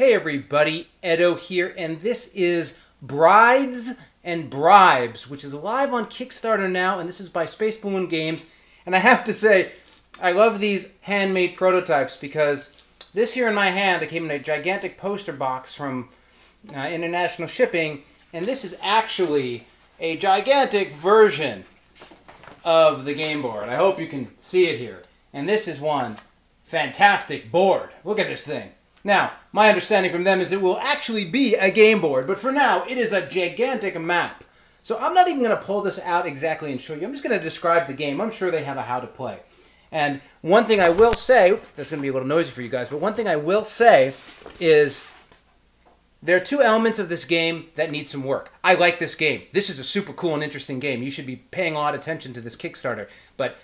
Hey everybody, Edo here, and this is Brides and Bribes, which is live on Kickstarter now, and this is by Spaceballoon Games. And I have to say, I love these handmade prototypes because this here in my hand, it came in a gigantic poster box from international shipping, and this is actually a gigantic version of the game board. I hope you can see it here. And this is one fantastic board. Look at this thing. Now, my understanding from them is it will actually be a game board, but for now, it is a gigantic map. So I'm not even going to pull this out exactly and show you. I'm just going to describe the game. I'm sure they have a how to play. And one thing I will say, that's going to be a little noisy for you guys, but one thing I will say is there are two elements of this game that need some work. I like this game. This is a super cool and interesting game. You should be paying a lot of attention to this Kickstarter. But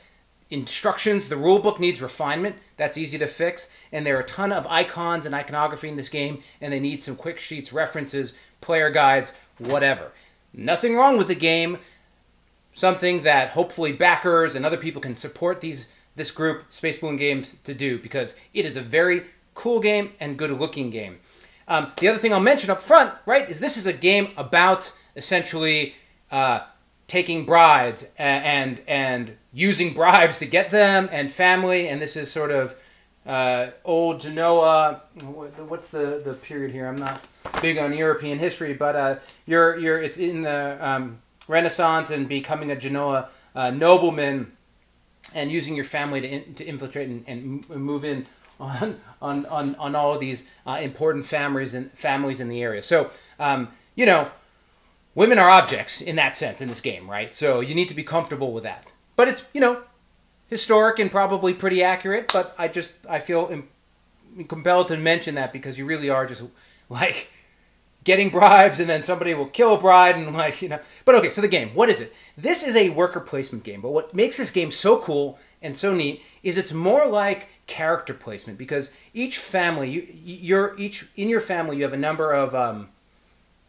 instructions, the rule book needs refinement. That's easy to fix. And there are a ton of icons and iconography in this game, and they need some quick sheets, references, player guides, whatever. Nothing wrong with the game. Something that hopefully backers and other people can support this group, Spaceballoon Games, to do, because it is a very cool game and good-looking game. The other thing I'll mention up front, right, is this is a game about essentially taking brides and using bribes to get them, and family, and this is sort of old Genoa. What's the period here? I'm not big on European history, but it's in the Renaissance and becoming a Genoa nobleman and using your family to infiltrate and move in on all of these important families in the area. So you know, women are objects in that sense in this game, right? So you need to be comfortable with that. But it's, you know, historic and probably pretty accurate, but I feel compelled to mention that because you really are just, like, getting bribes and then somebody will kill a bride and, like, you know. But okay, so the game, what is it? This is a worker placement game, but what makes this game so cool and so neat is it's more like character placement, because each family, in your family you have a number of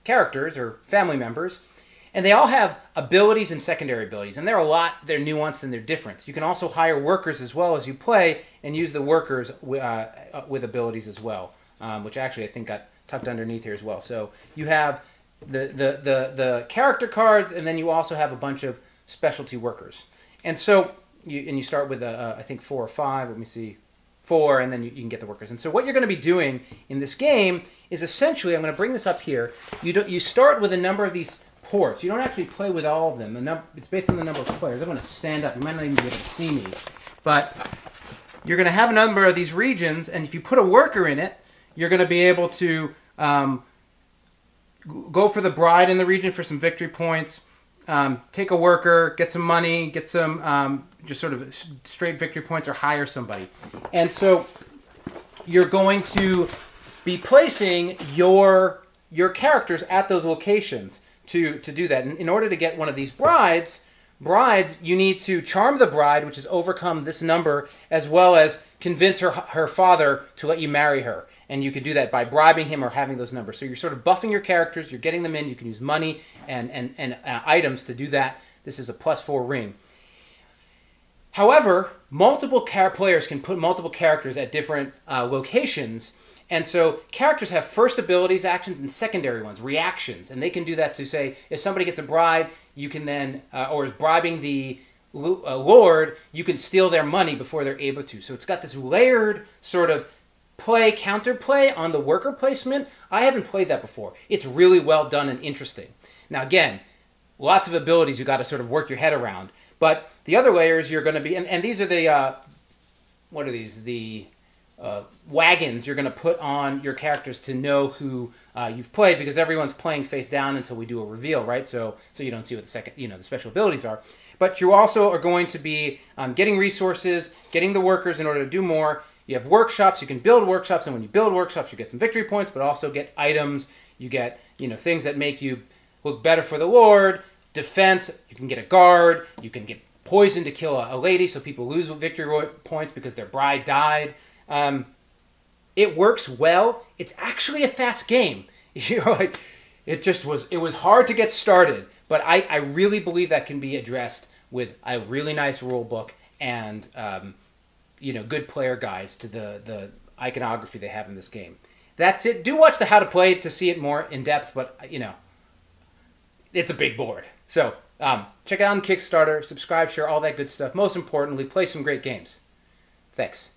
characters or family members, and they all have abilities and secondary abilities, and they're nuanced and they're different. You can also hire workers as well as you play and use the workers with abilities as well, which actually I think got tucked underneath here as well. So you have the character cards, and then you also have a bunch of specialty workers. And so you start with I think 4 or 5. Let me see. 4, and then you can get the workers. And so what you're going to be doing in this game is essentially, I'm going to bring this up here. You start with a number of these ports. You don't actually play with all of them. It's based on the number of players. I'm going to stand up. You might not even be able to see me. But you're going to have a number of these regions, and if you put a worker in it, you're going to be able to go for the bride in the region for some victory points, take a worker, get some money, get some just sort of straight victory points, or hire somebody. And so you're going to be placing your characters at those locations to do that. And in order to get one of these brides, you need to charm the bride, which is overcome this number, as well as convince her father to let you marry her. And you could do that by bribing him or having those numbers. So you're sort of buffing your characters, you're getting them in, you can use money and items to do that. This is a +4 ring. However, multiple players can put multiple characters at different locations, and so characters have first abilities, actions, and secondary ones, reactions, and they can do that to say, if somebody gets a bride, you can then, or is bribing the lord, you can steal their money before they're able to. So it's got this layered sort of counterplay on the worker placement. I haven't played that before. It's really well done and interesting. Now again, lots of abilities you got to sort of work your head around. But the other layers you're going to be, and these are the, what are these? The wagons you're going to put on your characters to know who you've played, because everyone's playing face down until we do a reveal, right? So you don't see what the special abilities are. But you also are going to be getting resources, getting the workers in order to do more. You have workshops, you can build workshops, and when you build workshops, you get some victory points, but also get items. You get, things that make you look better for the Lord. Defense, you can get a guard, you can get poison to kill a lady, so people lose victory points because their bride died. It works well. It's actually a fast game. It was hard to get started, but I really believe that can be addressed with a really nice rule book and good player guides to the iconography they have in this game. That's it. Do watch the How to Play to see it more in depth, but, you know, it's a big board. So, check it out on Kickstarter, subscribe, share, all that good stuff. Most importantly, play some great games. Thanks.